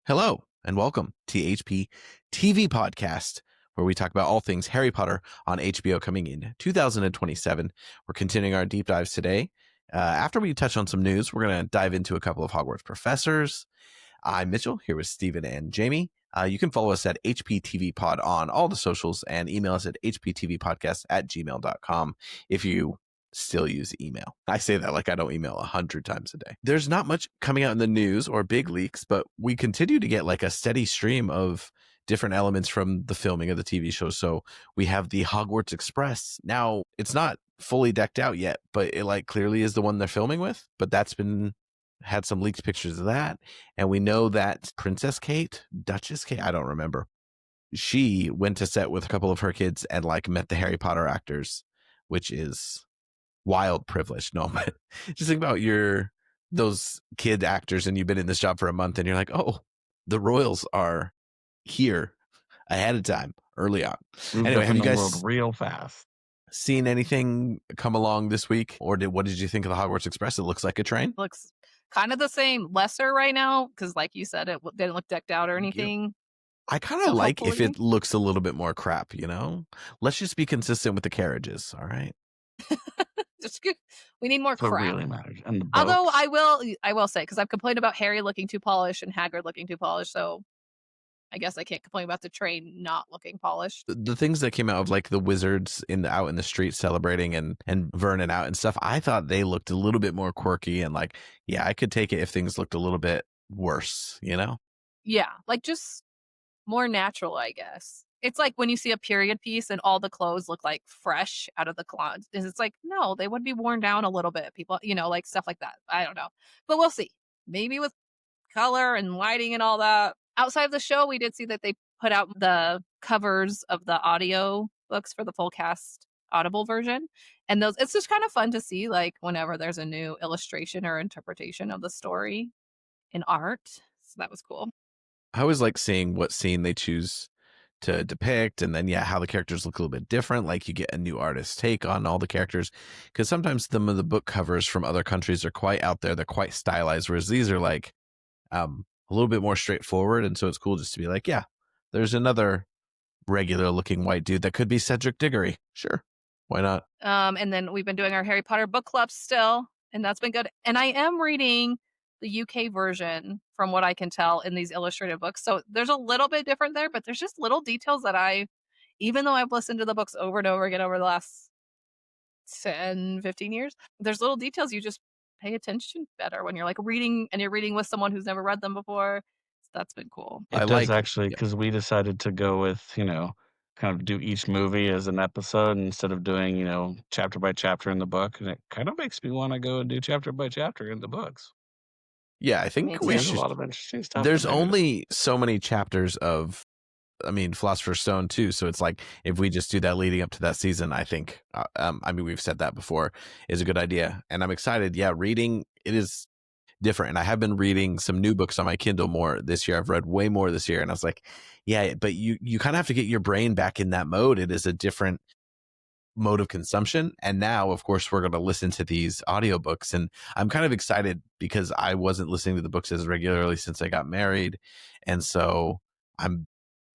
Hello, and welcome to the HPTV Podcast, where we talk about all things Harry Potter on HBO coming in 2027. We're continuing our deep dives today. After we touch on some news, we're going to dive into a couple of Hogwarts professors. I'm Mitchell, here with Stephen and Jamie. You can follow us at HPTVPod on all the socials and email us at hptvpodcast@gmail.com if you still use email. I say that like I don't email 100 times a day. There's not much coming out in the news or big leaks, but we continue to get like a steady stream of different elements from the filming of the TV show. So we have the Hogwarts Express. Now, it's not fully decked out yet, but it like clearly is the one they're filming with, but that's been had some leaked pictures of that. And we know that Princess Kate, Duchess Kate, I don't remember. She went to set with a couple of her kids and like met the Harry Potter actors, which is wild privilege. No, but just think about those kid actors and you've been in this job for a month and you're like, oh, the royals are here ahead of time early on. Anyway, have you guys real fast seen anything come along this week, or what did you think of the Hogwarts Express? It looks like a train. Looks kind of the same, lesser right now, because like you said, it didn't look decked out or anything. I kind of like if it looks a little bit more crap, you know? Let's just be consistent with the carriages, all right? We need more crap. Really matters. And although I will say, because I've complained about Harry looking too polished and Hagrid looking too polished, so I guess I can't complain about the train not looking polished. The things that came out of like the wizards out in the street celebrating and Vernon out and stuff, I thought they looked a little bit more quirky and like, yeah, I could take it if things looked a little bit worse, you know? Yeah, like just more natural, I guess. It's like when you see a period piece and all the clothes look like fresh out of the closet. It's like, no, they would be worn down a little bit. People, like stuff like that. I don't know. But we'll see. Maybe with color and lighting and all that. Outside of the show, we did see that they put out the covers of the audio books for the full cast Audible version. And it's just kind of fun to see, like, whenever there's a new illustration or interpretation of the story in art. So that was cool. I always like seeing what scene they choose to depict, and then how the characters look a little bit different, like you get a new artist's take on all the characters, because sometimes some of the book covers from other countries are quite out there, they're quite stylized, whereas these are like a little bit more straightforward. And so it's cool just to be like, yeah, there's another regular looking white dude that could be Cedric Diggory, sure, why not? And then we've been doing our Harry Potter book club still, and that's been good. And I am reading the UK version, from what I can tell, in these illustrated books. So there's a little bit different there, but there's just little details that even though I've listened to the books over and over again over the last 10, 15 years, there's little details you just pay attention better when you're like reading, and you're reading with someone who's never read them before. So that's been cool. It does actually, because we decided to go with, kind of do each movie as an episode instead of doing, chapter by chapter in the book. And it kind of makes me want to go and do chapter by chapter in the books. Yeah, I think we should. A lot of interesting stuff. There's only so many chapters of, Philosopher's Stone too. So it's like, if we just do that leading up to that season, I think, we've said that before, is a good idea. And I'm excited. Yeah, reading, it is different. And I have been reading some new books on my Kindle more this year. I've read way more this year. And I was like, yeah, but you kind of have to get your brain back in that mode. It is a different mode of consumption. And now, of course, we're going to listen to these audiobooks, and I'm kind of excited because I wasn't listening to the books as regularly since I got married, and so I'm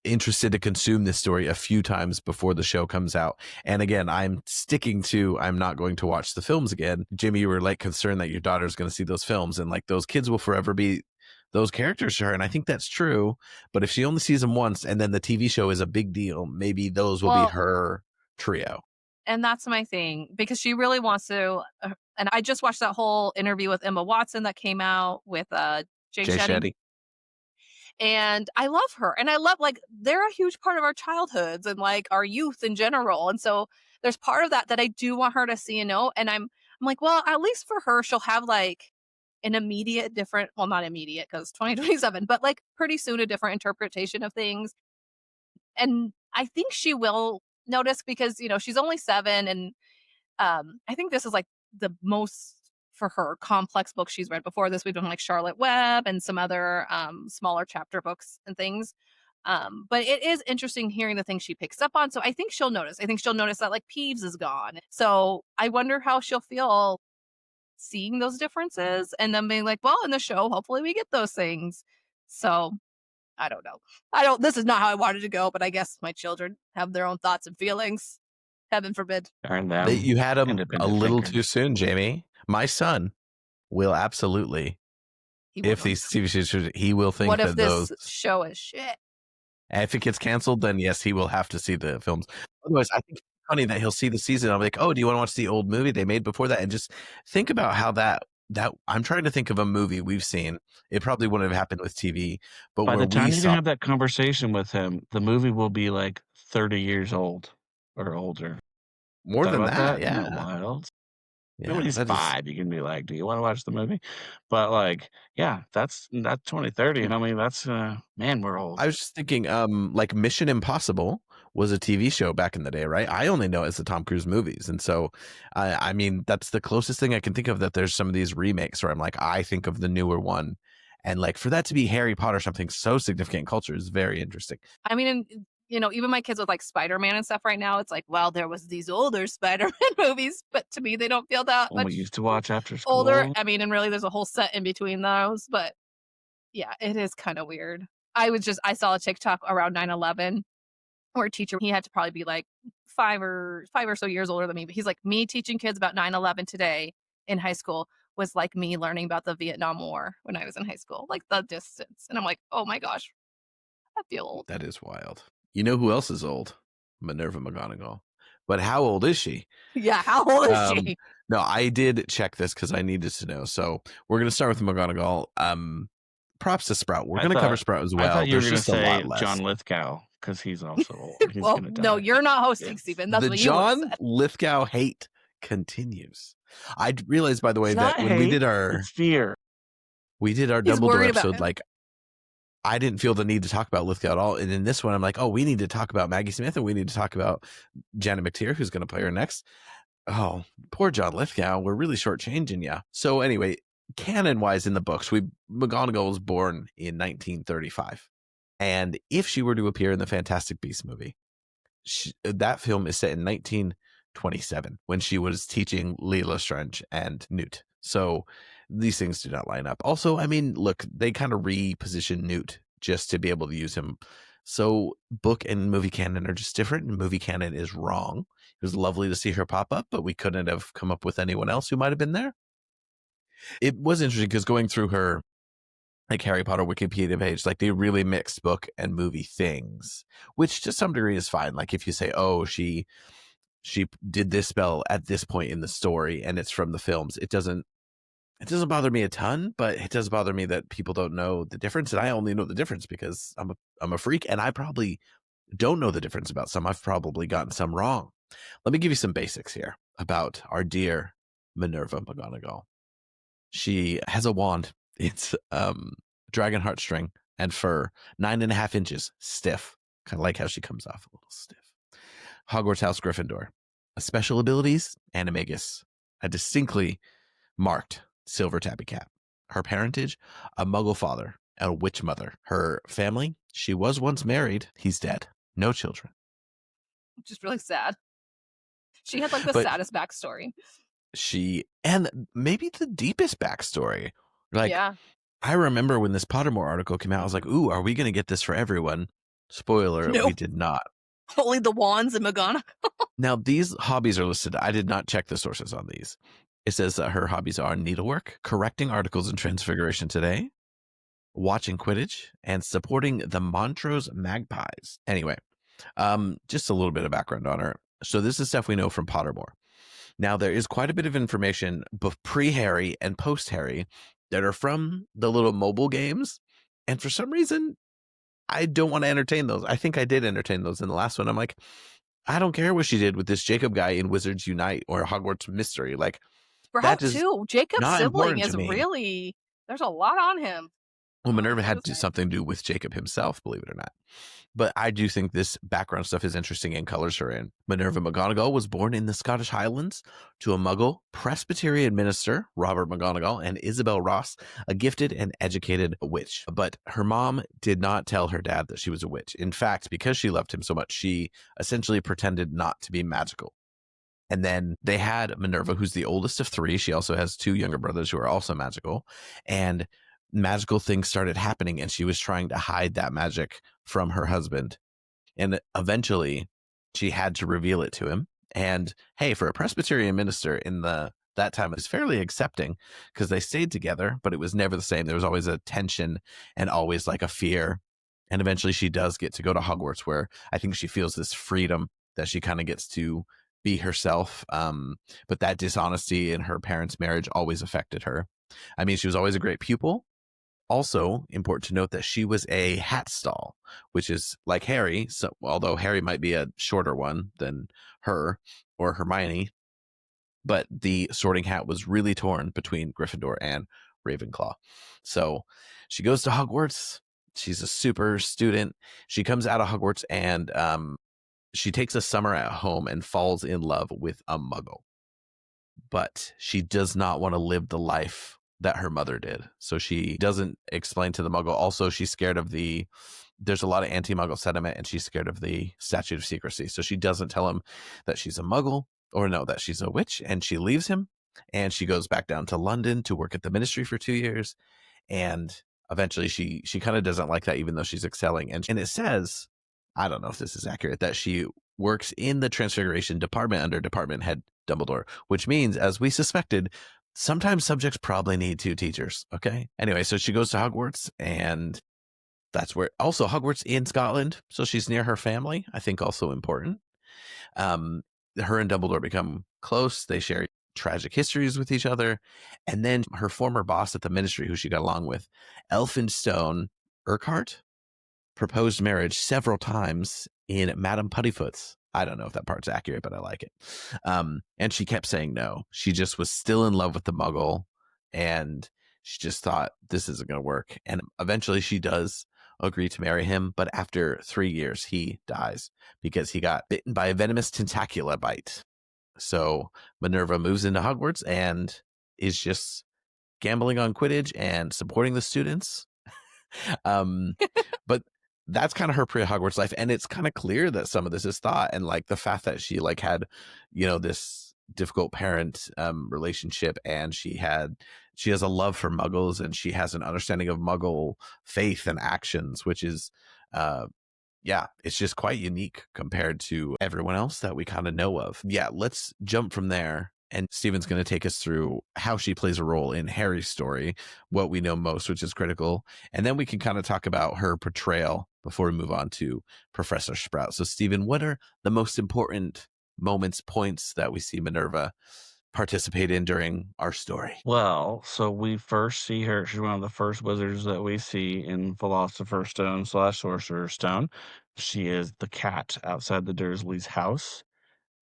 interested to consume this story a few times before the show comes out. And again, I'm sticking to, I'm not going to watch the films again. Jimmy, you were like concerned that your daughter's going to see those films, and like those kids will forever be those characters to her, and I think that's true. But if she only sees them once and then the TV show is a big deal, maybe those will be her trio. And that's my thing, because she really wants to. And I just watched that whole interview with Emma Watson that came out with Jay Shetty. And I love her. And I love, like, they're a huge part of our childhoods and like our youth in general. And so there's part of that I do want her to see and know. And I'm like, well, at least for her, she'll have like an immediate different, well, not immediate because 2027, but like pretty soon a different interpretation of things. And I think she will notice, because she's only 7, and I think this is like the most for her complex book she's read. Before this, we've done like Charlotte Webb and some other smaller chapter books and things, but it is interesting hearing the things she picks up on. So I think she'll notice that like Peeves is gone. So I wonder how she'll feel seeing those differences and then being like, well, in the show hopefully we get those things. So I don't know. This is not how I wanted to go, but I guess my children have their own thoughts and feelings. Heaven forbid. You had them a little thinkers. too soon, Jamie. My son will absolutely, if these TV shows, he will think what if that those show is shit? And if it gets canceled, then yes, he will have to see the films. Otherwise, I think it's funny that he'll see the season. I'm like, oh, do you want to watch the old movie they made before that? And just think about how that I'm trying to think of a movie we've seen. It probably wouldn't have happened with TV, but by the time you have that conversation with him, the movie will be like 30 years old or older. More than that, yeah. Isn't that wild? Yeah, when he's 5, you can be like, do you want to watch the movie? But like, yeah, that's 2030. And I mean, that's man, we're old. I was just thinking, like Mission Impossible was a TV show back in the day, right? I only know it as the Tom Cruise movies. And so, I mean, that's the closest thing I can think of that there's some of these remakes where I'm like, I think of the newer one. And like for that to be Harry Potter, something so significant in culture is very interesting. I mean, you know, even my kids with like Spider-Man and stuff right now, it's like, well, there was these older Spider-Man movies, but to me, they don't feel that much we used to watch after school. older. I mean, and really there's a whole set in between those, but yeah, it is kind of weird. I saw a TikTok around 9/11 where a teacher, he had to probably be like five or so years older than me, but he's like, me teaching kids about 9/11 today in high school was like me learning about the Vietnam War when I was in high school, like the distance. And I'm like, oh my gosh, I feel old. That is wild. You know who else is old? Minerva McGonagall. But how old is she? Yeah, how old is she? No, I did check this because I needed to know. So we're going to start with McGonagall. Props to Sprout. We're going to cover Sprout as well. I thought you were There's going to just a say lot less. John Lithgow because he's also old. He's well, gonna die. no, you're not hosting, Stephen. That's the what you John said. Lithgow hate continues. I realized, by the way, that when we did our fear, we did our Dumbledore episode, like I didn't feel the need to talk about Lithgow at all. And in this one, I'm like, oh, we need to talk about Maggie Smith and we need to talk about Janet McTeer, who's going to play her next. Oh, poor John Lithgow. We're really shortchanging you. So anyway, canon-wise in the books, McGonagall was born in 1935. And if she were to appear in the Fantastic Beasts movie, that film is set in 1927 when she was teaching Lee Lestrange and Newt. So these things do not line up. Also, I mean, look, they kind of reposition Newt just to be able to use him. So book and movie canon are just different, and movie canon is wrong. It was lovely to see her pop up, but we couldn't have come up with anyone else who might have been there. It was interesting because going through her like Harry Potter Wikipedia page, like they really mixed book and movie things, which to some degree is fine. Like if you say, oh, she did this spell at this point in the story and it's from the films, it doesn't bother me a ton, but it does bother me that people don't know the difference. And I only know the difference because I'm a freak, and I probably don't know the difference about some. I've probably gotten some wrong. Let me give you some basics here about our dear Minerva McGonagall. She has a wand. It's dragon heartstring and fur, 9.5 inches, stiff. Kind of like how she comes off a little stiff. Hogwarts House Gryffindor. Special abilities, Animagus. A distinctly marked silver tabby cat. Her parentage, a muggle father and a witch mother. Her family, she was once married. He's dead. No children. Which is really sad. She had like the saddest backstory. And maybe the deepest backstory. Like, yeah. I remember when this Pottermore article came out, I was like, ooh, are we going to get this for everyone? Spoiler, we did not. Only the wands and McGonagall. Now, these hobbies are listed. I did not check the sources on these. It says that her hobbies are needlework, correcting articles in Transfiguration Today, watching Quidditch, and supporting the Montrose Magpies. Anyway, just a little bit of background on her. So this is stuff we know from Pottermore. Now, there is quite a bit of information pre-Harry and post-Harry that are from the little mobile games. And for some reason, I don't want to entertain those. I think I did entertain those in the last one. I'm like, I don't care what she did with this Jacob guy in Wizards Unite or Hogwarts Mystery. Like, that too. Jacob's sibling is really, there's a lot on him. Well, Minerva had something to do with Jacob himself, believe it or not. But I do think this background stuff is interesting and colors her in. Minerva McGonagall was born in the Scottish Highlands to a Muggle Presbyterian minister, Robert McGonagall, and Isabel Ross, a gifted and educated witch. But her mom did not tell her dad that she was a witch. In fact, because she loved him so much, she essentially pretended not to be magical. And then they had Minerva, who's the oldest of 3. She also has 2 younger brothers who are also magical. And magical things started happening, and she was trying to hide that magic from her husband. And eventually she had to reveal it to him. And hey, for a Presbyterian minister in that time, it was fairly accepting because they stayed together, but it was never the same. There was always a tension and always like a fear. And eventually she does get to go to Hogwarts, where I think she feels this freedom that she kind of gets to be herself. But that dishonesty in her parents' marriage always affected her. I mean, she was always a great pupil. Also important to note that she was a hat stall, which is like Harry. So although Harry might be a shorter one than her or Hermione, but the sorting hat was really torn between Gryffindor and Ravenclaw. So she goes to Hogwarts. She's a super student. She comes out of Hogwarts and she takes a summer at home and falls in love with a muggle. But she does not want to live the life that her mother did. So she doesn't explain to the muggle. Also, she's scared of there's a lot of anti-muggle sentiment, and she's scared of the statute of secrecy. So she doesn't tell him that she's a muggle, or no, that she's a witch, and she leaves him. And she goes back down to London to work at the ministry for 2 years. And eventually she kind of doesn't like that, even though she's excelling. And it says, I don't know if this is accurate, that she works in the Transfiguration department under department head Dumbledore, which means, as we suspected, sometimes subjects probably need 2 teachers. Okay. Anyway, so she goes to Hogwarts, and that's where also Hogwarts in Scotland. So she's near her family. I think also important. Her and Dumbledore become close. They share tragic histories with each other. And then her former boss at the ministry, who she got along with, Elphinstone Urquhart, proposed marriage several times in Madame Puddifoot's. I don't know if that part's accurate, but I like it. And she kept saying no. She just was still in love with the muggle, and she just thought this isn't going to work. And eventually she does agree to marry him, but after 3 years, he dies because he got bitten by a venomous tentacula bite. So Minerva moves into Hogwarts and is just gambling on Quidditch and supporting the students. But that's kind of her pre-Hogwarts life, and it's kind of clear that some of this is thought, and like the fact that she like had, this difficult parent relationship, and she has a love for muggles, and she has an understanding of muggle faith and actions, which is it's just quite unique compared to everyone else that we kind of know of. Yeah, let's jump from there. And Stephen's going to take us through how she plays a role in Harry's story, what we know most, which is critical. And then we can kind of talk about her portrayal before we move on to Professor Sprout. So, Stephen, what are the most important points that we see Minerva participate in during our story? Well, so we first see her. She's one of the first wizards that we see in Philosopher's Stone / Sorcerer's Stone. She is the cat outside the Dursleys' house,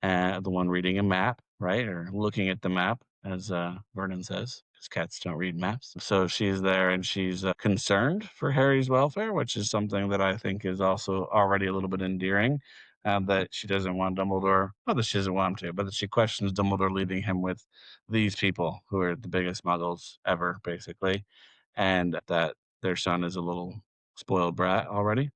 and the one reading a map, right? Or looking at the map, as Vernon says, because cats don't read maps. So she's there, and she's concerned for Harry's welfare, which is something that I think is also already a little bit endearing. That she doesn't want Dumbledore, not that she doesn't want him to, but that she questions Dumbledore leaving him with these people who are the biggest muggles ever, basically, and that their son is a little spoiled brat already.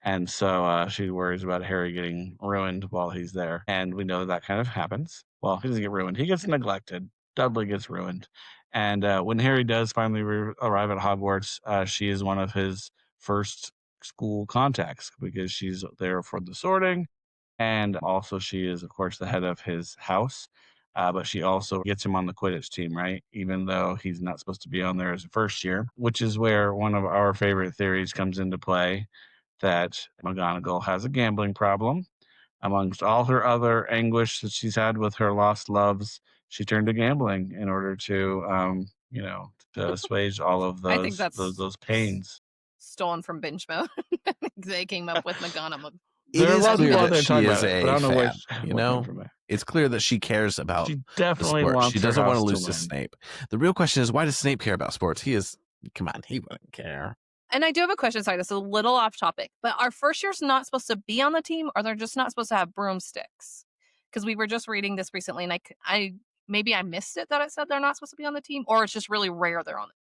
And so she worries about Harry getting ruined while he's there. And we know that kind of happens. Well, he doesn't get ruined. He gets neglected. Dudley gets ruined. And when Harry does finally arrive at Hogwarts, she is one of his first school contacts because she's there for the sorting. And also she is, of course, the head of his house. But she also gets him on the Quidditch team, right? Even though he's not supposed to be on there as a first year, which is where one of our favorite theories comes into play, that McGonagall has a gambling problem. Amongst all her other anguish that she's had with her lost loves, she turned to gambling in order to, to assuage all of I think those pains. Stolen from Binge Mode. They came up with McGonagall. It is clear that she is a fan, It's clear that she cares about She definitely the sport. wants She her doesn't want house to to lose to win. Snape. The real question is, why does Snape care about sports? He wouldn't care. And I do have a question. Sorry, this is a little off topic, but are first years not supposed to be on the team, or they're just not supposed to have broomsticks? Because we were just reading this recently, and I maybe I missed it that it said they're not supposed to be on the team, or it's just really rare they're on it.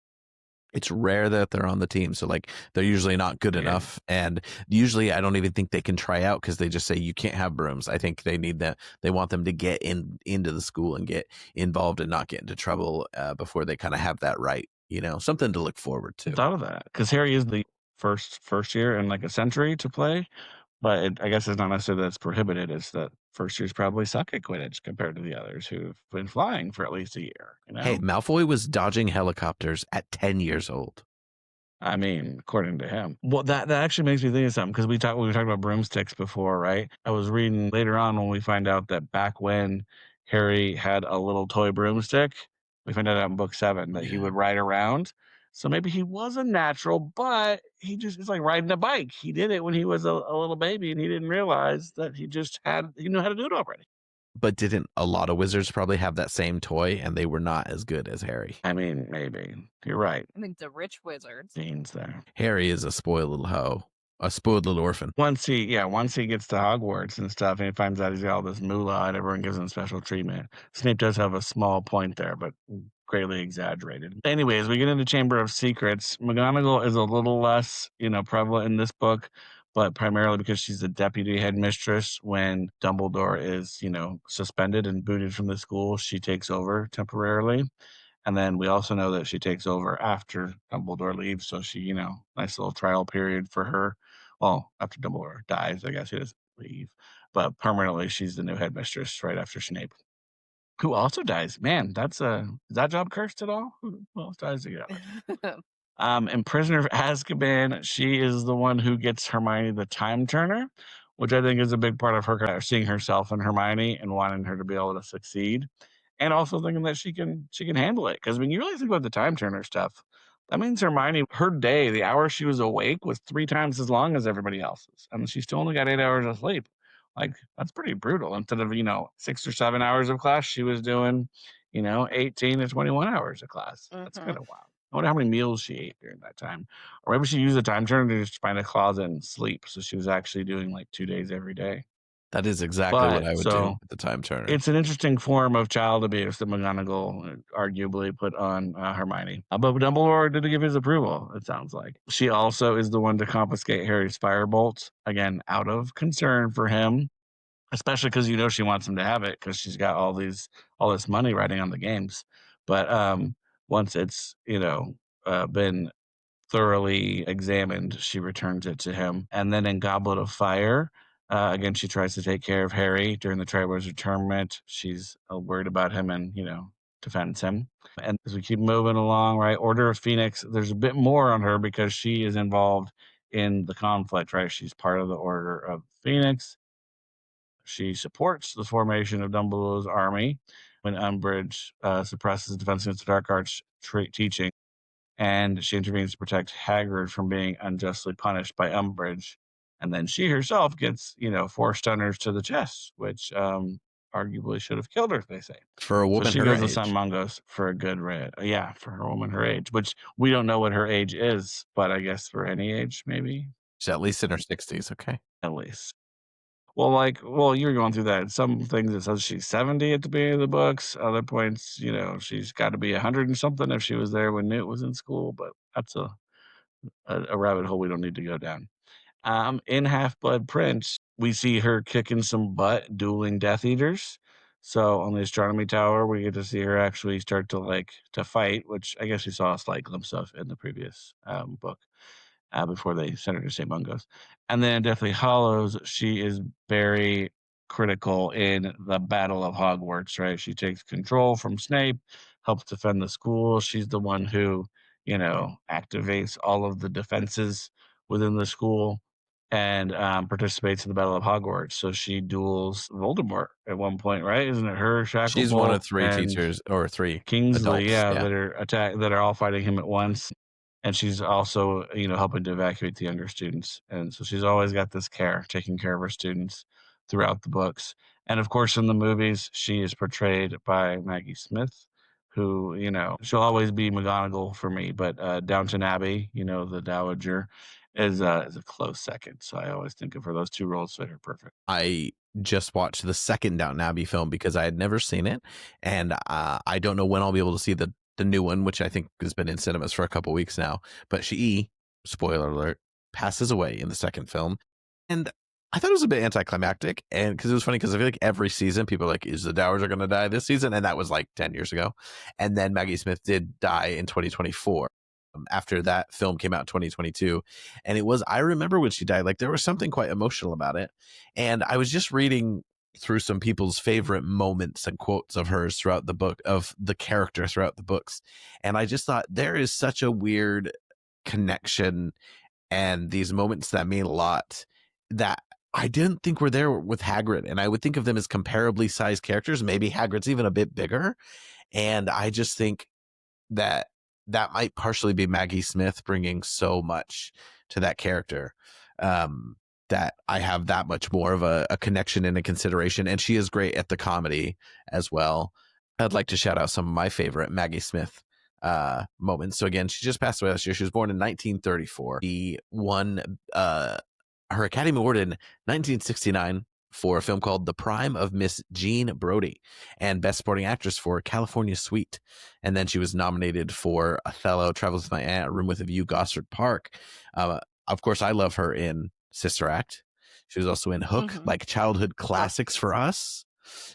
It's rare that they're on the team. So like they're usually not good enough. And usually I don't even think they can try out because they just say you can't have brooms. I think they need that. They want them to get into the school and get involved and not get into trouble before they kind of have that right. something to look forward I to. thought of that because Harry is the first year in like a century to play, but I guess it's not necessarily that it's prohibited. It's that first years probably suck at Quidditch compared to the others who've been flying for at least a year. Hey, Malfoy was dodging helicopters at 10 years old. I mean, according to him. Well, that actually makes me think of something because we were talking about broomsticks before, right? I was reading later on when we find out that back when Harry had a little toy broomstick, we find out in book 7 that he would ride around. So maybe he was a natural, but it's like riding a bike. He did it when he was a little baby and he didn't realize that he knew how to do it already. But didn't a lot of wizards probably have that same toy and they were not as good as Harry? I mean, maybe. You're right. I think the rich wizards. Dean's there. Harry is a spoiled little hoe. A spoiled little orphan. Once he gets to Hogwarts and stuff and he finds out he's got all this moolah and everyone gives him special treatment. Snape does have a small point there, but greatly exaggerated. Anyways, we get into Chamber of Secrets. McGonagall is a little less, prevalent in this book, but primarily because she's the deputy headmistress. When Dumbledore is, suspended and booted from the school, she takes over temporarily. And then we also know that she takes over after Dumbledore leaves. So she, nice little trial period for her. Well, after Dumbledore dies, I guess he doesn't leave. But permanently, she's the new headmistress right after Snape, who also dies. Man, is that job cursed at all? Who else dies to get out? And Prisoner of Azkaban, she is the one who gets Hermione the Time Turner, which I think is a big part of her seeing herself in Hermione and wanting her to be able to succeed. And also thinking that she can handle it. Because when you really think about the Time Turner stuff, that means Hermione, her day, the hour she was awake was 3 times as long as everybody else's. And she still only got 8 hours of sleep. Like, that's pretty brutal. Instead of, 6 or 7 hours of class, she was doing, 18 to 21 hours of class. That's kind of wild. I wonder how many meals she ate during that time. Or maybe she used the Time Turner to just find a closet and sleep. So she was actually doing like 2 days every day. That is exactly what I would do with the Time Turner. It's an interesting form of child abuse that McGonagall arguably put on Hermione. But Dumbledore did give his approval, it sounds like. She also is the one to confiscate Harry's firebolts, again, out of concern for him, especially because she wants him to have it because she's got all this money riding on the games. But once it's, been thoroughly examined, she returns it to him. And then in Goblet of Fire, again, she tries to take care of Harry during the Triwizard Tournament. She's worried about him and, defends him. And as we keep moving along, right, Order of Phoenix, there's a bit more on her because she is involved in the conflict, right? She's part of the Order of Phoenix. She supports the formation of Dumbledore's army when Umbridge suppresses Defense Against the Dark Arts teaching. And she intervenes to protect Hagrid from being unjustly punished by Umbridge. And then she herself gets, 4 stunners to the chest, which arguably should have killed her, they say. For a woman so she her goes age. to St. Mungo's for a good ride. Yeah, for a woman her age, which we don't know what her age is, but I guess for any age, maybe. She's at least in her 60s, okay? At least. Well, you're going through that. Some things it says she's 70 at the beginning of the books. Other points, she's got to be 100 and something if she was there when Newt was in school. But that's a rabbit hole we don't need to go down. In Half-Blood Prince, we see her kicking some butt, dueling Death Eaters. So on the Astronomy Tower, we get to see her actually start to fight, which I guess we saw a slight glimpse of in the previous book. Before they sent her to St. Mungo's. And then in Deathly Hallows, she is very critical in the Battle of Hogwarts, right? She takes control from Snape, helps defend the school. She's the one who, activates all of the defenses within the school and participates in the Battle of Hogwarts. So she duels Voldemort at one point, right? Isn't it her, Shacklebolt? She's one of 3 teachers, or 3 Kingsley, adults, that are all fighting him at once. And she's also, helping to evacuate the younger students. And so she's always got this care, taking care of her students throughout the books. And of course, in the movies, she is portrayed by Maggie Smith, who, she'll always be McGonagall for me. But Downton Abbey, the Dowager, is a close second. So I always think of her, those 2 roles fit her perfect. I just watched the second Downton Abbey film because I had never seen it. And I don't know when I'll be able to see the new one, which I think has been in cinemas for a couple weeks now. But she, spoiler alert, passes away in the second film. And I thought it was a bit anticlimactic, and because it was funny, because I feel like every season people are like, is the Dowager going to die this season? And that was like 10 years ago. And then Maggie Smith did die in 2024 after that film came out in 2022. And it was, I remember when she died, like there was something quite emotional about it. And I was just reading through some people's favorite moments and quotes of hers throughout the book, of the character throughout the books. And I just thought there is such a weird connection and these moments that mean a lot that I didn't think were there with Hagrid. And I would think of them as comparably sized characters. Maybe Hagrid's even a bit bigger. And I just think that that might partially be Maggie Smith bringing so much to that character, that I have that much more of a connection and a consideration. And she is great at the comedy as well. I'd like to shout out some of my favorite Maggie Smith moments. So again, she just passed away last year. She was born in 1934. She won her Academy Award in 1969 for a film called The Prime of Miss Jean Brodie, and Best Supporting Actress for California Suite. And then she was nominated for Othello, Travels with My Aunt, A Room with a View, Gosford Park. Of course, I love her in Sister Act. She was also in Hook, like childhood classics for us.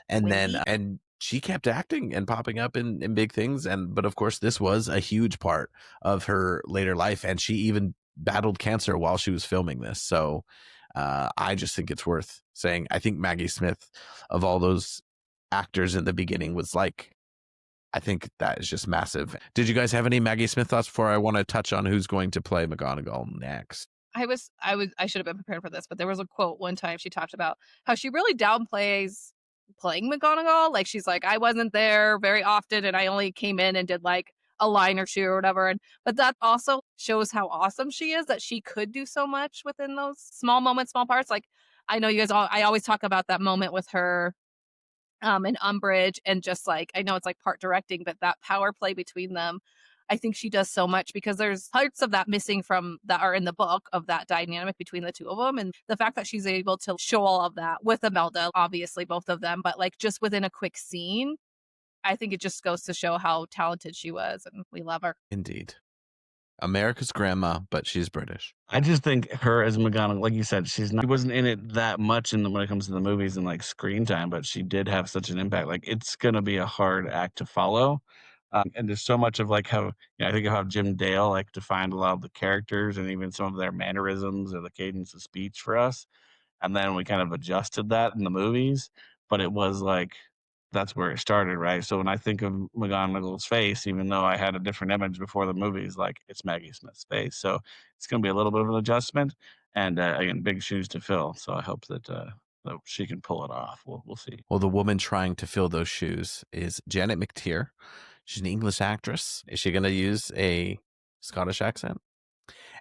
And then she kept acting and popping up in big things. But of course, this was a huge part of her later life. And she even battled cancer while she was filming this. So I just think it's worth saying. I think Maggie Smith, of all those actors in the beginning, was like, I think that is just massive. Did you guys have any Maggie Smith thoughts before I want to touch on who's going to play McGonagall next? I should have been prepared for this, but there was a quote one time she talked about how she really downplays playing McGonagall. Like, she's like, I wasn't there very often and I only came in and did like a line or two or whatever. But that also shows how awesome she is, that she could do so much within those small moments, small parts. Like, I know you guys I always talk about that moment with her in Umbridge, and just like, I know it's like part directing, but that power play between them, I think she does so much, because there's parts of that missing from that are in the book, of that dynamic between the two of them. And the fact that she's able to show all of that with Imelda, obviously both of them, but like just within a quick scene, I think it just goes to show how talented she was, and we love her. Indeed. America's grandma, but she's British. I just think her as McGonagall, like you said, she wasn't in it that much when it comes to the movies and like screen time, but she did have such an impact. Like, it's going to be a hard act to follow. And there's so much of like how, I think of how Jim Dale like defined a lot of the characters and even some of their mannerisms or the cadence of speech for us. And then we kind of adjusted that in the movies, but it was like, that's where it started, right? So when I think of McGonagall's face, even though I had a different image before the movies, like, it's Maggie Smith's face. So it's going to be a little bit of an adjustment, and again, big shoes to fill. So I hope that she can pull it off. We'll see. Well, the woman trying to fill those shoes is Janet McTeer. She's an English actress. Is she going to use a Scottish accent?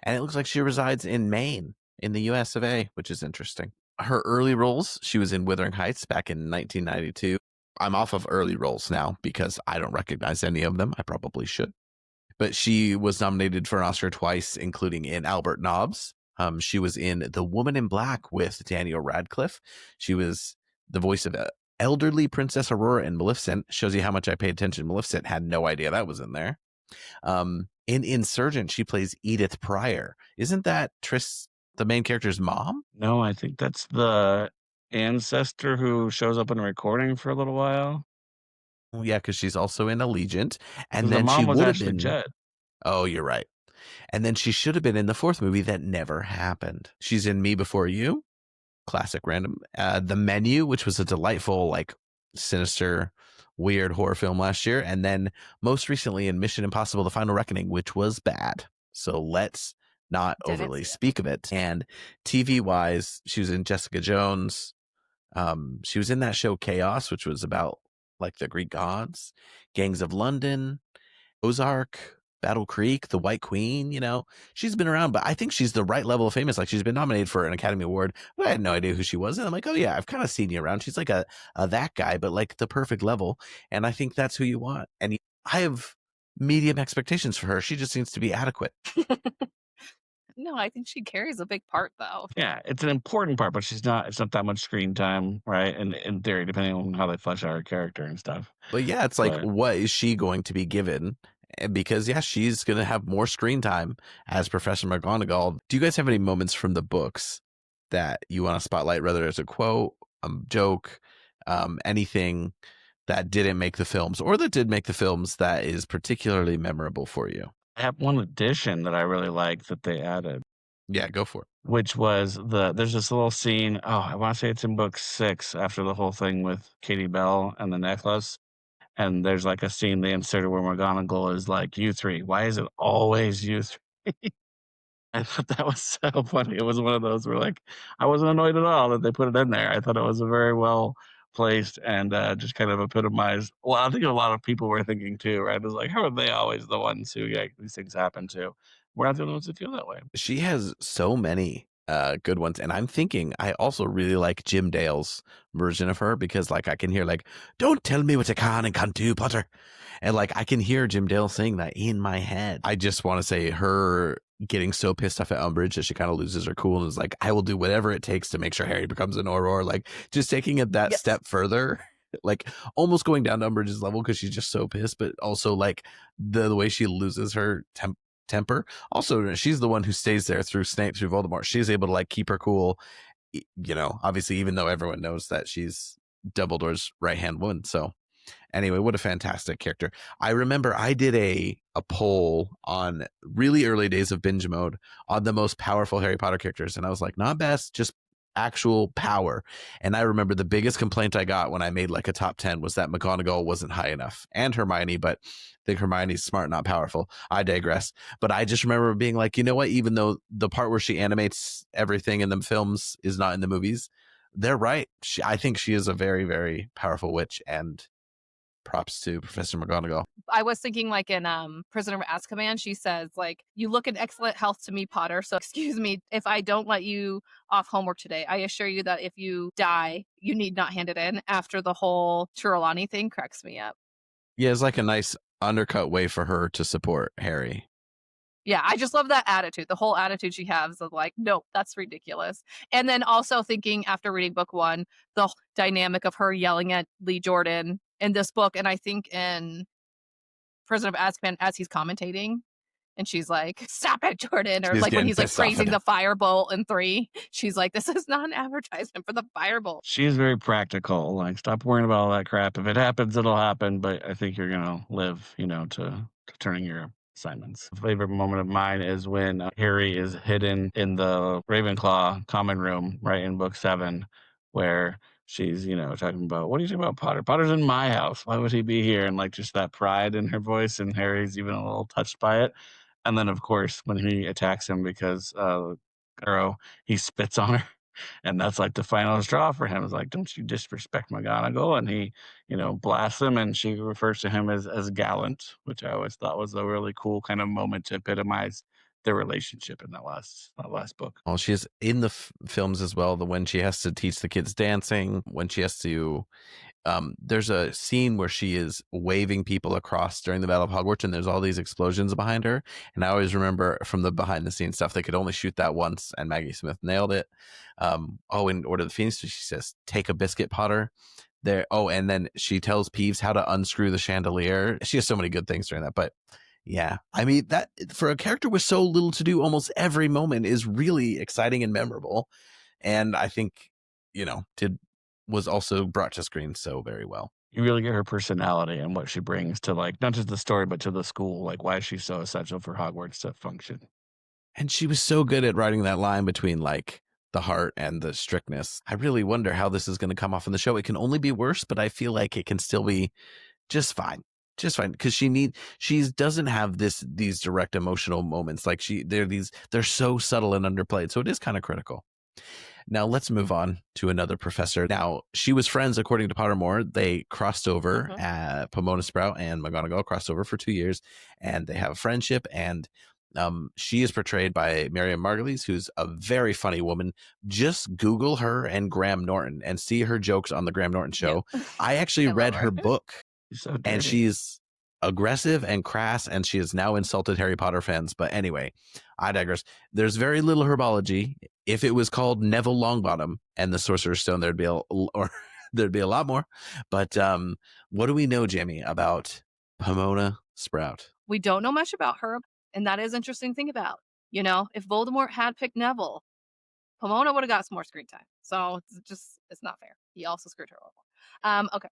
And it looks like she resides in Maine, in the US of A, which is interesting. Her early roles, she was in Wuthering Heights back in 1992. I'm off of early roles now because I don't recognize any of them. I probably should. But she was nominated for an Oscar twice, including in Albert Nobbs. She was in The Woman in Black with Daniel Radcliffe. She was the voice of elderly Princess Aurora in Maleficent. Shows you how much I paid attention. Maleficent, had no idea that was in there. In Insurgent, she plays Edith Pryor. Isn't that Tris, the main character's mom? No, I think that's the ancestor who shows up in a recording for a little while. Yeah, because she's also in Allegiant. And The then mom she was would have actually been. Jed. Oh, you're right. And then she should have been in the fourth movie that never happened. She's in Me Before You, classic random. The Menu, which was a delightful, like, sinister, weird horror film last year. And then most recently in Mission Impossible: The Final Reckoning, which was bad. So let's not overly speak of it. And TV-wise, she was in Jessica Jones. She was in that show Chaos, which was about like the Greek gods, Gangs of London, Ozark, Battle Creek, The White Queen. She's been around, but I think she's the right level of famous. Like, she's been nominated for an Academy Award, but I had no idea who she was. And I'm like, oh yeah, I've kind of seen you around. She's like a that guy, but like the perfect level. And I think that's who you want. And I have medium expectations for her. She just seems to be adequate. No, I think she carries a big part, though. Yeah, it's an important part, but it's not that much screen time, right? And in theory, depending on how they flesh out her character and stuff. But yeah, it's like, what is she going to be given? Because yeah, she's going to have more screen time as Professor McGonagall. Do you guys have any moments from the books that you want to spotlight, whether it's a quote, joke, anything that didn't make the films or that did make the films that is particularly memorable for you? I have one addition that I really like that they added, Yeah, go for it. which was there's this little scene. Oh, I want to say it's in book 6 after the whole thing with Katie Bell and the necklace. And there's like a scene they inserted where McGonagall is like, "You three, why is it always you three?" I thought that was so funny. It was one of those where like I wasn't annoyed at all that they put it in there. I thought it was a very well placed and just kind of epitomized. Well, I think a lot of people were thinking too, right? It was like, how are they always the ones who these things happen to? We're not the only ones who feel that way. She has so many good ones, and I'm thinking I also really like Jim Dale's version of her because like I can hear like, "Don't tell me what you can and can't do, Potter," and like I can hear Jim Dale saying that in my head. I just want to say her getting so pissed off at Umbridge that she kind of loses her cool and is like, "I will do whatever it takes to make sure Harry becomes an Auror," like just taking it that step further. Like almost going down to Umbridge's level because she's just so pissed, but also like the way she loses her temper. Also, she's the one who stays there through Snape, through Voldemort. She's able to like keep her cool, obviously, even though everyone knows that she's Dumbledore's right-hand woman. So anyway, what a fantastic character. I remember I did a poll on really early days of binge mode on the most powerful Harry Potter characters. And I was like, not best, just actual power. And I remember the biggest complaint I got when I made like a top 10 was that McGonagall wasn't high enough, and Hermione, but I think Hermione's smart, not powerful. I digress. But I just remember being like, you know what, even though the part where she animates everything in the films is not in the movies, they're right. I think she is a very, very powerful witch, and props to Professor McGonagall. I was thinking like in Prisoner of Azkaban, she says like, "You look in excellent health to me, Potter. So excuse me if I don't let you off homework today. I assure you that if you die, you need not hand it in." After the whole Trelawney thing cracks me up. Yeah, it's like a nice undercut way for her to support Harry. Yeah, I just love that attitude. The whole attitude she has of like, nope, that's ridiculous. And then also thinking after reading book 1, the dynamic of her yelling at Lee Jordan in this book, and I think in Prisoner of Azkaban as he's commentating, and she's like, "Stop it, Jordan," or She's like when getting he's like pissed off praising at the firebolt in 3, she's like, "This is not an advertisement for the firebolt." She's very practical. Like, stop worrying about all that crap. If it happens, it'll happen. But I think you're gonna live, to turning your assignments. A favorite moment of mine is when Harry is hidden in the Ravenclaw common room, right in book 7, where she's, talking about, "What do you think about Potter? Potter's in my house. Why would he be here?" And like just that pride in her voice, and Harry's even a little touched by it. And then, of course, when he attacks him because Arrow, he spits on her. And that's like the final straw for him. It's like, "Don't you disrespect McGonagall?" And he, blasts him, and she refers to him as gallant, which I always thought was a really cool kind of moment to epitomize their relationship in that last book. Well, she is in the films as well. When she has to teach the kids dancing, when she has to, there's a scene where she is waving people across during the Battle of Hogwarts, and there's all these explosions behind her. And I always remember from the behind the scenes stuff, they could only shoot that once, and Maggie Smith nailed it. In Order of the Phoenix, she says, "Take a biscuit, Potter." There. Oh, and then she tells Peeves how to unscrew the chandelier. She has so many good things during that, but. Yeah, I mean, that for a character with so little to do, almost every moment is really exciting and memorable. And I think, was also brought to screen so very well. You really get her personality and what she brings to like, not just the story, but to the school. Like, why is she so essential for Hogwarts to function? And she was so good at writing that line between like the heart and the strictness. I really wonder how this is going to come off in the show. It can only be worse, but I feel like it can still be just fine. Just fine, because she doesn't have these direct emotional moments. Like they're so subtle and underplayed. So it is kind of critical. Now let's move on to another professor. Now she was friends, according to Pottermore. They crossed over at Pomona Sprout and McGonagall crossed over for 2 years, and they have a friendship. And she is portrayed by Miriam Margolyes, who's a very funny woman. Just Google her and Graham Norton and see her jokes on the Graham Norton show. Yeah. I actually read her book. So and she's aggressive and crass, and she has now insulted Harry Potter fans. But anyway, I digress. There's very little herbology. If it was called Neville Longbottom and the Sorcerer's Stone, there'd be a lot more. But what do we know, Jamie, about Pomona Sprout? We don't know much about her, and that is an interesting thing about. If Voldemort had picked Neville, Pomona would have got some more screen time. So it's not fair. He also screwed her over. Okay.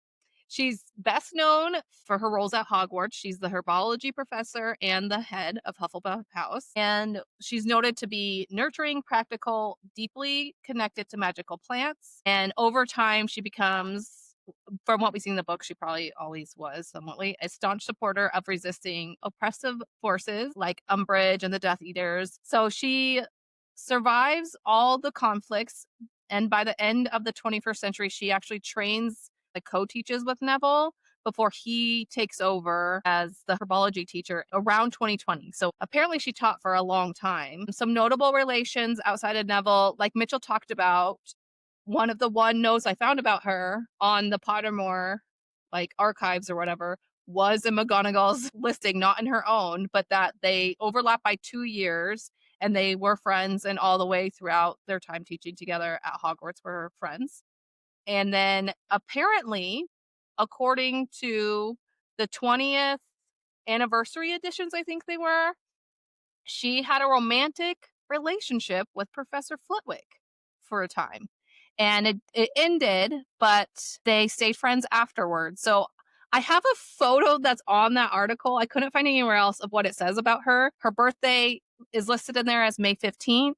She's best known for her roles at Hogwarts. She's the herbology professor and the head of Hufflepuff House. And she's noted to be nurturing, practical, deeply connected to magical plants. And over time, she becomes, from what we see in the book, she probably always was somewhatly a staunch supporter of resisting oppressive forces like Umbridge and the Death Eaters. So she survives all the conflicts. And by the end of the 21st century, she actually trains, co-teaches with Neville before he takes over as the herbology teacher around 2020. So apparently she taught for a long time. Some notable relations outside of Neville, like Mitchell talked about, one notes I found about her on the Pottermore archives or whatever was in McGonagall's listing, not in her own, but that they overlap by 2 years and they were friends, and all the way throughout their time teaching together at Hogwarts were friends. And then apparently, according to the 20th anniversary editions, I think they were, she had a romantic relationship with Professor Flitwick for a time. And it ended, but they stayed friends afterwards. So I have a photo that's on that article. I couldn't find anywhere else of what it says about her. Her birthday is listed in there as May 15th.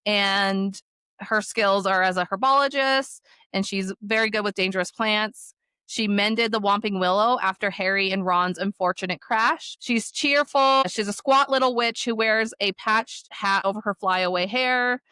And her skills are as a herbologist, and she's very good with dangerous plants. She mended the Whomping Willow after Harry and Ron's unfortunate crash. She's cheerful. She's a squat little witch who wears a patched hat over her flyaway hair.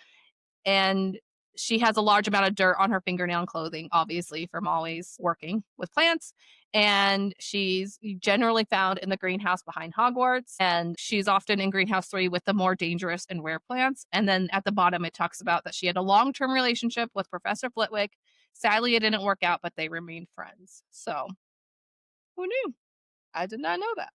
And she has a large amount of dirt on her fingernail and clothing, obviously, from always working with plants. And she's generally found in the greenhouse behind Hogwarts. And she's often in Greenhouse 3 with the more dangerous and rare plants. And then at the bottom, it talks about that she had a long-term relationship with Professor Flitwick. Sadly, it didn't work out, but they remained friends. So, who knew? I did not know that.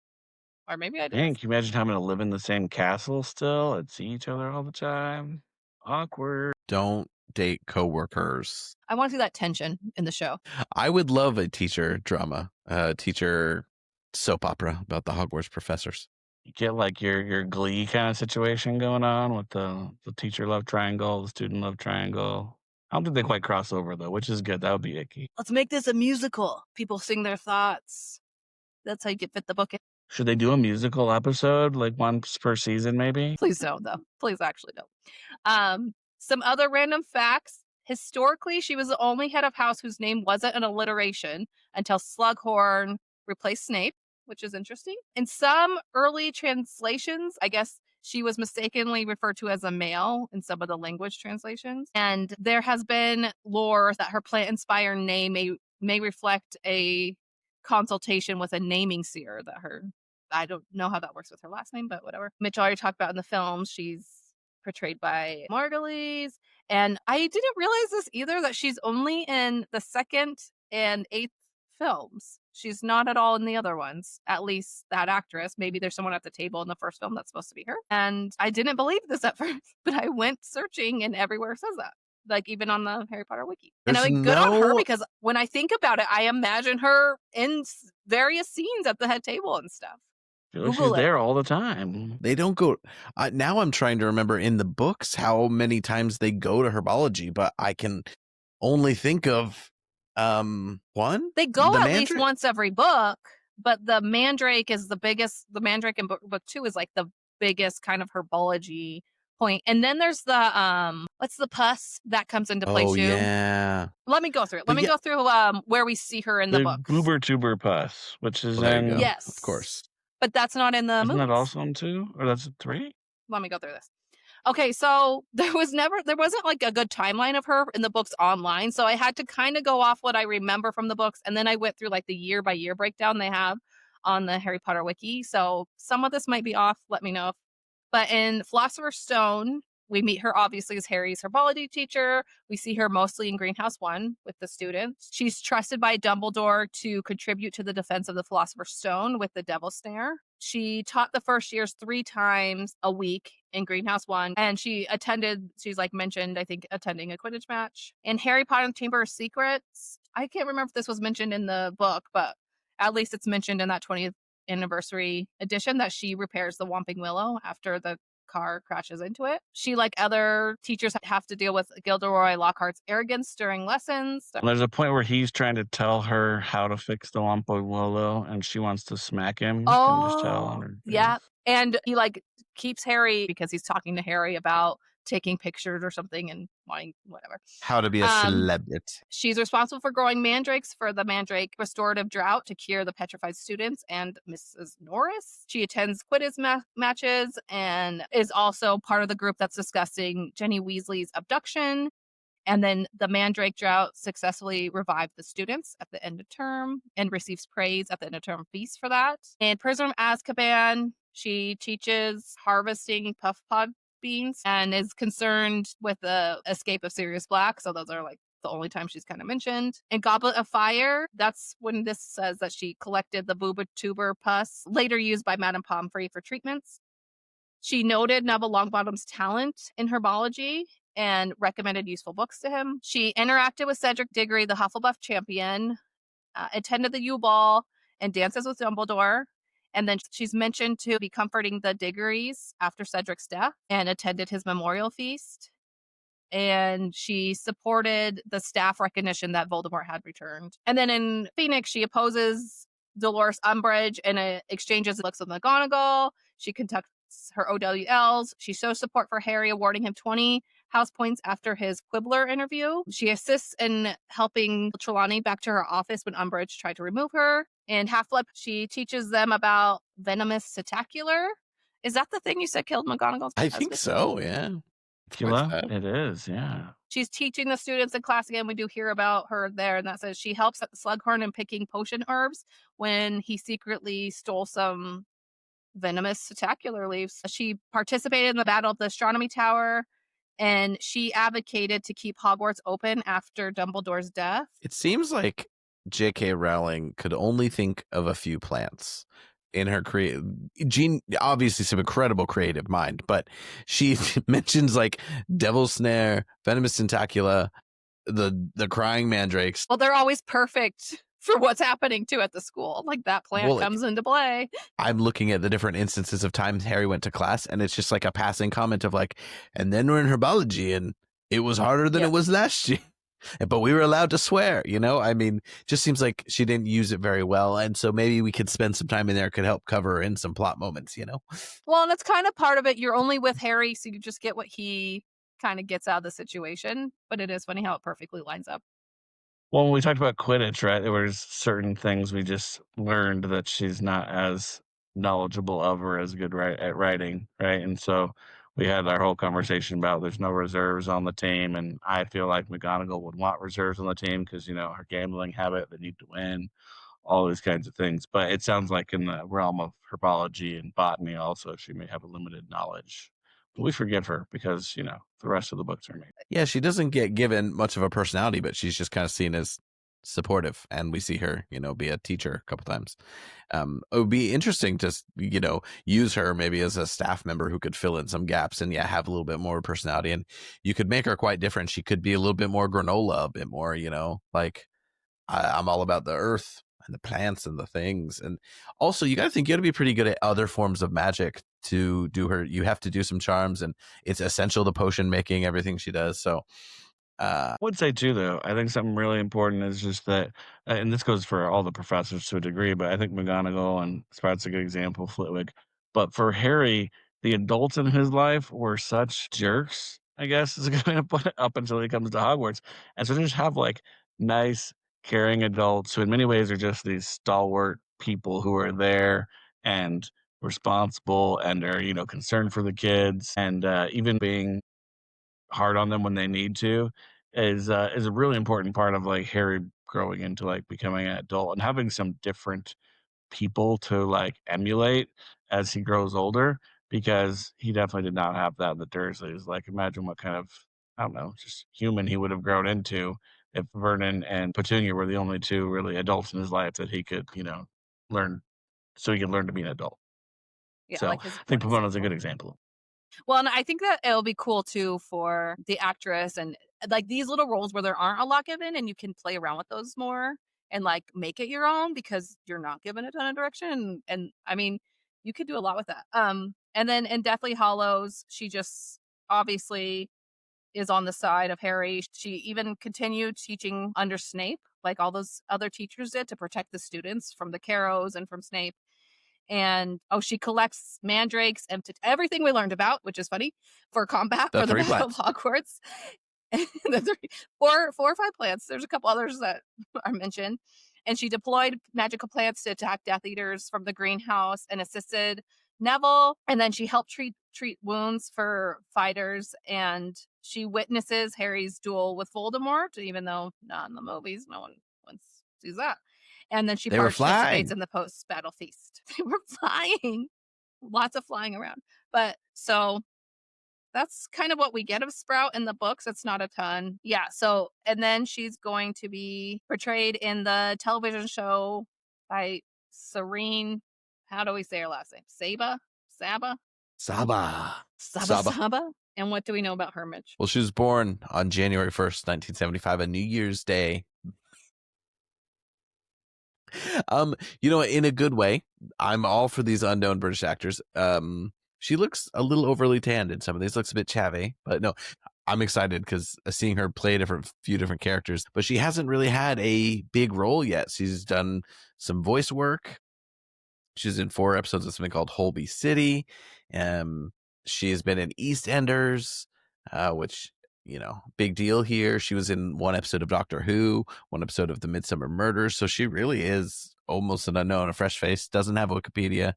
Or maybe I did. Dang, can you imagine having to live in the same castle still and see each other all the time? Awkward. Don't date coworkers. I want to see that tension in the show. I would love a teacher drama, teacher soap opera about the Hogwarts professors. You get like your Glee kind of situation going on with the teacher love triangle, the student love triangle. I don't think they quite cross over though, which is good. That would be icky. Let's make this a musical. People sing their thoughts. That's how you get fit the book in. Should they do a musical episode, like once per season, maybe? Please don't, though. Please actually don't. Some other random facts. Historically, she was the only head of house whose name wasn't an alliteration until Slughorn replaced Snape, which is interesting. In some early translations, I guess she was mistakenly referred to as a male in some of the language translations. And there has been lore that her plant-inspired name may reflect a consultation with a naming seer that I don't know how that works with her last name, but whatever. Mitch already talked about in the films, she's portrayed by Margolyes. And I didn't realize this either, that she's only in the 2nd and 8th films. She's not at all in the other ones, at least that actress. Maybe there's someone at the table in the first film that's supposed to be her. And I didn't believe this at first, but I went searching and everywhere says that. Like even on the Harry Potter wiki. And good on her, because when I think about it, I imagine her in various scenes at the head table and stuff. She's there all the time. They don't go. Now I'm trying to remember in the books how many times they go to herbology, but I can only think of one. They go at least once every book, but the Mandrake is the biggest. The Mandrake in book 2 is like the biggest kind of herbology point. And then there's the what's the pus that comes into play too? Yeah. Let me go through it. Let me go through where we see her in the book. Goober tuber pus, which is in yes, of course. But that's not in the movie. Isn't that also in 2? Or that's 3? Let me go through this. Okay, so there wasn't like a good timeline of her in the books online. So I had to kind of go off what I remember from the books. And then I went through like the year by year breakdown they have on the Harry Potter wiki. So some of this might be off. Let me know. But in Philosopher's Stone, we meet her obviously as Harry's herbology teacher. We see her mostly in Greenhouse 1 with the students. She's trusted by Dumbledore to contribute to the defense of the Philosopher's Stone with the Devil's Snare. She taught the first years 3 times a week in Greenhouse 1. And she's mentioned, I think, attending a Quidditch match. In Harry Potter and the Chamber of Secrets, I can't remember if this was mentioned in the book, but at least it's mentioned in that 20th anniversary edition that she repairs the Whomping Willow after the car crashes into it. She, like other teachers, have to deal with Gilderoy Lockhart's arrogance during lessons. There's a point where he's trying to tell her how to fix the Wampololo, and she wants to smack him. Can you just tell on her face? Yeah. And he like keeps Harry because he's talking to Harry about taking pictures or something and wanting whatever. How to be a celebrity. She's responsible for growing mandrakes for the Mandrake Restorative Drought to cure the petrified students and Mrs. Norris. She attends Quidditch matches and is also part of the group that's discussing Jenny Weasley's abduction. And then the Mandrake Drought successfully revived the students at the end of term and receives praise at the end of term feast for that. In Prisoner of Azkaban, she teaches harvesting puff pod beans and is concerned with the escape of Sirius Black. So those are like the only time she's kind of mentioned. In Goblet of Fire, that's when this says that she collected the Booba tuber pus, later used by Madame Pomfrey for treatments. She noted Neville Longbottom's talent in herbology and recommended useful books to him. She interacted with Cedric Diggory, the Hufflepuff champion, attended the U-Ball, and dances with Dumbledore. And then she's mentioned to be comforting the Diggorys after Cedric's death and attended his memorial feast. And she supported the staff recognition that Voldemort had returned. And then in Phoenix, she opposes Dolores Umbridge and exchanges looks with McGonagall. She conducts her OWLs. She shows support for Harry, awarding him 20 house points after his Quibbler interview. She assists in helping Trelawney back to her office when Umbridge tried to remove her. In Half-Blood, she teaches them about venomous Cetacular. Is that the thing you said killed McGonagall's I husband? think so, yeah. It is, yeah. She's teaching the students in class again. We do hear about her there, and that says she helps Slughorn in picking potion herbs when he secretly stole some venomous Cetacular leaves. She participated in the Battle of the Astronomy Tower, and she advocated to keep Hogwarts open after Dumbledore's death. It seems like J.K. Rowling could only think of a few plants in her Jean, obviously some incredible creative mind, but she mentions like Devil's Snare, Venomous Tentacula, the Crying Mandrakes. Well, they're always perfect for what's happening too at the school. Like that plant comes into play. I'm looking at the different instances of times Harry went to class, and it's just like a passing comment of like, and then we're in herbology, and it was harder than it was last year. But we were allowed to swear, you know? I mean, just seems like she didn't use it very well. And so maybe we could spend some time in there, could help cover in some plot moments, you know? Well, and that's kind of part of it. You're only with Harry, so you just get what he kind of gets out of the situation. But it is funny how it perfectly lines up. Well, when we talked about Quidditch, right, there was certain things we just learned that she's not as knowledgeable of or as good at writing, right? And so we had our whole conversation about there's no reserves on the team, and I feel like McGonagall would want reserves on the team because, you know, her gambling habit, they need to win, all these kinds of things. But it sounds like in the realm of herbology and botany also, she may have a limited knowledge. But we forgive her because, you know, the rest of the books are made. Yeah, she doesn't get given much of a personality, but she's just kind of seen as supportive, and we see her, you know, be a teacher a couple times. It would be interesting to, you know, use her maybe as a staff member who could fill in some gaps and have a little bit more personality, and you could make her quite different. She could be a little bit more granola, a bit more, you know, like I'm all about the earth and the plants and the things. And also you got to think you got to be pretty good at other forms of magic to do her. You have to do some charms, and it's essential to potion making, everything she does. So I would say too, though, I think something really important is just that, and this goes for all the professors to a degree, but I think McGonagall and Sprout's a good example, Flitwick. But for Harry, the adults in his life were such jerks, I guess is a good way to put it, up until he comes to Hogwarts. And so to just have like nice, caring adults who in many ways are just these stalwart people who are there and responsible and are, you know, concerned for the kids and even being hard on them when they need to is a really important part of like Harry growing into like becoming an adult and having some different people to like emulate as he grows older, because he definitely did not have that in the Dursleys. Like imagine what kind of, I don't know, just human he would have grown into if Vernon and Petunia were the only two really adults in his life that he could, you know, learn, so he could learn to be an adult. Yeah, so like I think Pomona's a good example. Well, and I think that it'll be cool too for the actress and like these little roles where there aren't a lot given and you can play around with those more and like make it your own because you're not given a ton of direction. And I mean, you could do a lot with that. And then in Deathly Hallows, she just obviously is on the side of Harry. She even continued teaching under Snape, like all those other teachers did, to protect the students from the Carrows and from Snape. And she collects mandrakes and everything we learned about, which is funny, for combat for the Battle of Hogwarts. Four or five plants. There's a couple others that are mentioned. And she deployed magical plants to attack Death Eaters from the greenhouse and assisted Neville. And then she helped treat wounds for fighters. And she witnesses Harry's duel with Voldemort, even though not in the movies, no one sees that. And then she participates in the post-battle feast. They were flying. Lots of flying around. But so that's kind of what we get of Sprout in the books. It's not a ton. Yeah. So, and then she's going to be portrayed in the television show by Serene. How do we say her last name? Saba. And what do we know about her, Mitch? Well, she was born on January 1st, 1975, a New Year's Day. In a good way. I'm all for these unknown British actors. She looks a little overly tanned in some of these. Looks a bit chavvy, but no, I'm excited because seeing her play a few different characters. But she hasn't really had a big role yet. She's done some voice work. She's in 4 episodes of something called Holby City. She has been in EastEnders, which, big deal here. She was in 1 episode of Doctor Who, 1 episode of The Midsummer Murders. So she really is almost an unknown, a fresh face, doesn't have Wikipedia,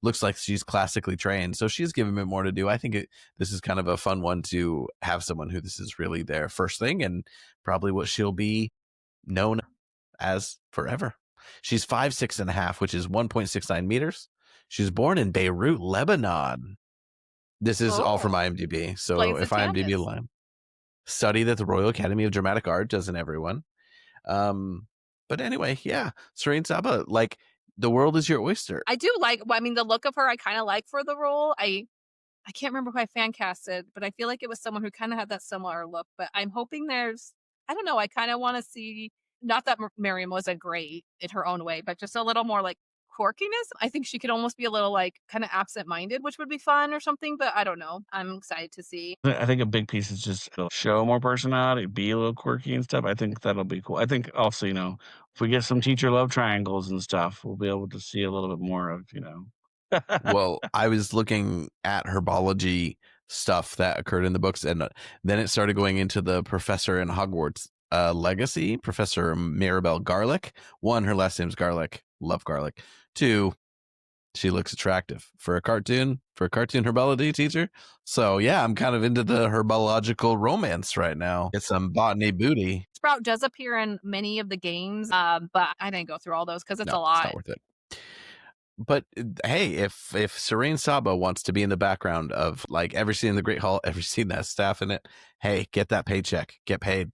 looks like she's classically trained. So she's given me more to do. I think this is kind of a fun one to have someone who this is really their first thing and probably what she'll be known as forever. She's 5'6.5", which is 1.69 meters. She was born in Beirut, Lebanon. This is all from IMDb. So if IMDb line, studied at the Royal Academy of Dramatic Art, doesn't everyone? But anyway, yeah, Serene Saba, like, the world is your oyster. I do like, the look of her, I kind of like for the role. I can't remember who I fan casted, but I feel like it was someone who kind of had that similar look. But I'm hoping I don't know, I kind of want to see, not that Miriam wasn't great in her own way, but just a little more like quirkiness. I think she could almost be a little like kind of absent-minded, which would be fun or something, but I don't know. I'm excited to see. I think a big piece is just to show more personality, be a little quirky and stuff. I think that'll be cool. I think also, if we get some teacher love triangles and stuff, we'll be able to see a little bit more of, Well, I was looking at herbology stuff that occurred in the books, and then it started going into the professor in Hogwarts legacy, Professor Mirabelle Garlick. 1, her last name's Garlick. Love garlic. 2, she looks attractive for a cartoon herbology teacher. So yeah, I'm kind of into the herbological romance right now. Get some botany booty. Sprout does appear in many of the games, but I didn't go through all those because it's a lot. It's not worth it. But hey, if Serene Saba wants to be in the background of like every scene in the Great Hall, every scene that has staff in it, hey, get that paycheck, get paid.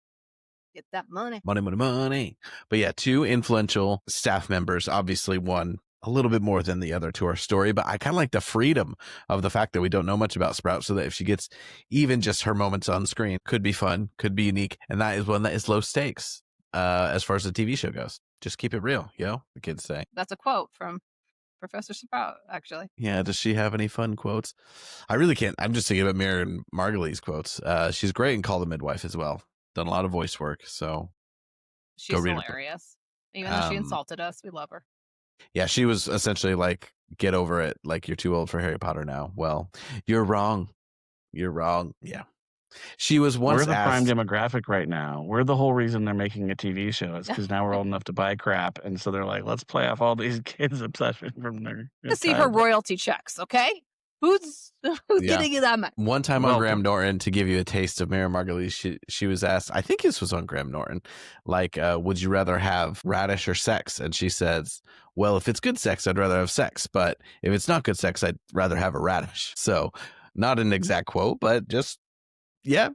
Get that money. Money. But yeah, 2 influential staff members, obviously one a little bit more than the other to our story, but I kind of like the freedom of the fact that we don't know much about Sprout, so that if she gets even just her moments on screen, could be fun, could be unique. And that is one that is low stakes as far as the TV show goes. Just keep it real, the kids say. That's a quote from Professor Sprout, actually. Yeah, does she have any fun quotes? I really can't. I'm just thinking about Miriam Margolyes quotes. She's great in Call the Midwife as well. Done a lot of voice work, so she's hilarious. Even though she insulted us, we love her. Yeah, she was essentially like, get over it. Like, you're too old for Harry Potter now. Well, you're wrong. Yeah. She was once We're the prime demographic right now. We're the whole reason they're making a TV show. It's because now we're old enough to buy crap. And so they're like, let's play off all these kids' obsession from their to see her royalty checks, okay? Who's getting you that much? One time on Graham Norton, to give you a taste of Miriam Margolyes, she was asked, I think this was on Graham Norton, like, would you rather have radish or sex? And she says, well, if it's good sex, I'd rather have sex. But if it's not good sex, I'd rather have a radish. So not an exact quote, but just, yeah,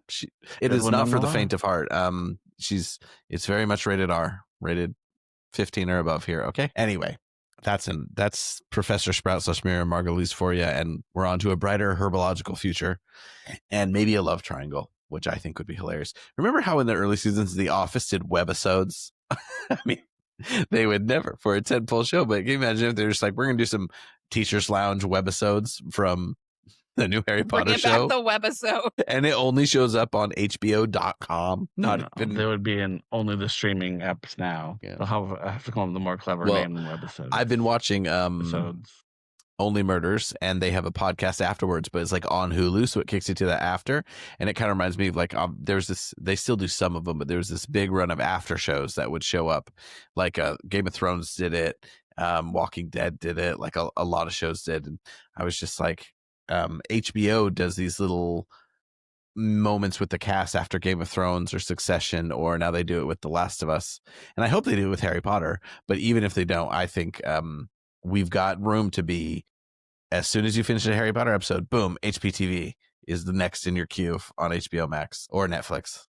it is not for the faint of heart. It's very much rated R, rated 15 or above here. Okay. Anyway. That's Professor Sprout / Miriam Margolyes for you, and we're on to a brighter herbological future, and maybe a love triangle, which I think would be hilarious. Remember how in the early seasons The Office did webisodes? I mean, they would never for a tentpole show, but can you imagine if they're just like, we're gonna do some Teachers Lounge webisodes from The new Harry Potter Bring show. back the webisode. And it only shows up on HBO.com. Not even... There would be in only the streaming apps now. Yeah. I have to come up with a more clever name than webisodes. I've been watching episodes. Only Murders, and they have a podcast afterwards, but it's like on Hulu, so it kicks you to that after. And it kind of reminds me of like there's this, they still do some of them, but there was this big run of after shows that would show up. Like Game of Thrones did it, Walking Dead did it, like a lot of shows did. And I was just like, HBO does these little moments with the cast after Game of Thrones or Succession, or now they do it with The Last of Us. And I hope they do it with Harry Potter, but even if they don't, I think we've got room to be, as soon as you finish a Harry Potter episode, boom, HPTV is the next in your queue on HBO Max or Netflix.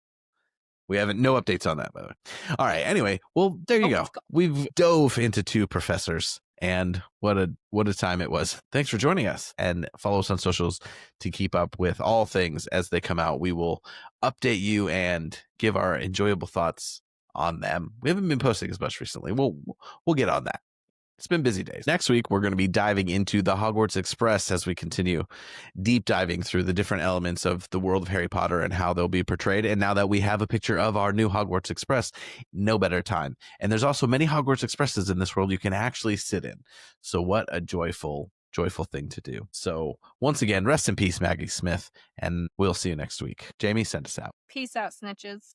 We haven't, no updates on that, by the way. All right. Anyway, well, there you go. We've dove into 2 professors, and what a time it was. Thanks for joining us, and follow us on socials to keep up with all things as they come out. We will update you and give our enjoyable thoughts on them. We haven't been posting as much recently. We'll get on that. It's been busy days. Next week, we're going to be diving into the Hogwarts Express as we continue deep diving through the different elements of the world of Harry Potter and how they'll be portrayed. And now that we have a picture of our new Hogwarts Express, no better time. And there's also many Hogwarts Expresses in this world you can actually sit in. So what a joyful thing to do. So once again, rest in peace, Maggie Smith, and we'll see you next week. Jamie, send us out. Peace out, snitches.